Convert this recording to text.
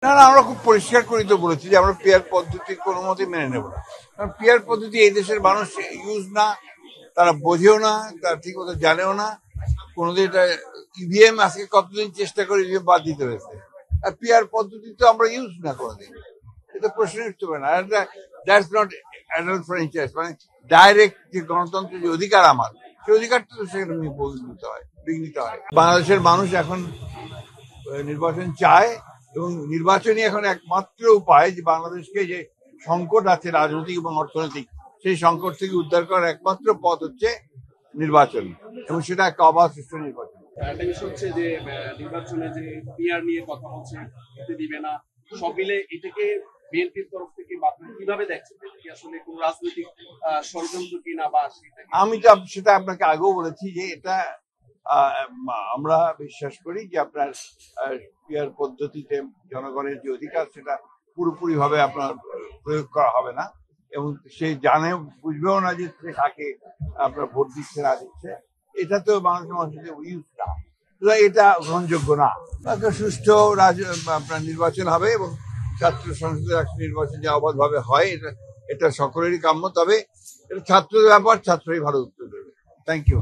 না না, আমরা খুব পরিষ্কার করে তো বলেছি যে আমরা পিয়ার পদ্ধতি কোনো মতে মেনে নেব না। কারণ পিয়ার পদ্ধতি এই দেশের মানুষ ইউজ না, তারা বোঝেও না, তারা ঠিক মতো জানেও না। কোনোদিন এটা ইভিএম আজকে কতদিন চেষ্টা করে ইভিএম বাদ দিতে হয়েছে, আর পিয়ার পদ্ধতি তো আমরা ইউজ না কোনোদিন। এটা প্রশ্ন উঠতে পারে না। দ্যাটস নট অ্যাডাল্ট ফ্র্যাঞ্চাইজ, মানে ডাইরেক্ট যে গণতন্ত্রের যে অধিকার আমার, সেই অধিকারটা তো সেখানে বিঘ্নিত হয়। বাংলাদেশের মানুষ এখন নির্বাচন চায়, এবং নির্বাচনই এখন একমাত্র উপায় যে বাংলাদেশকে যে সংকট আছে রাজনৈতিক এবং অর্থনৈতিক, সেই সংকট থেকে উদ্ধার করার একমাত্র পথ হচ্ছে নির্বাচন, এবং সেটা একটা অবাধ সুষ্ঠু নির্বাচন। একটা বিষয় হচ্ছে যে নির্বাচনে যে পিআর নিয়ে কথা হচ্ছে, দিতে দিবে না, সব মিলে এটাকে বিএনপির তরফ থেকে কিভাবে দেখছেন? কি আসলে কোন রাজনৈতিক ষড়যন্ত্র কিনা, বা আমি তো সেটা আপনাকে আগেও বলেছি যে এটা আমরা বিশ্বাস করি যে আপনার পিয়ার পদ্ধতিতে জনগণের যে অধিকার সেটা পুরোপুরি ভাবে আপনার প্রয়োগ করা হবে না, এবং সে জানে বুঝবেও না যে সে কাকে আপনার ভোট দিচ্ছে না দিচ্ছে। এটা তো বাংলাদেশের মানুষের ইউজ না, এটা গ্রহণযোগ্য না। সুষ্ঠু আপনার নির্বাচন হবে, এবং ছাত্র সংসদের একটা নির্বাচন যে অবাধভাবে হয় এটা সকলেরই কাম্য। তবে এটা ছাত্রদের ব্যাপার, ছাত্রই ভালো উত্তর দেবে। Thank you.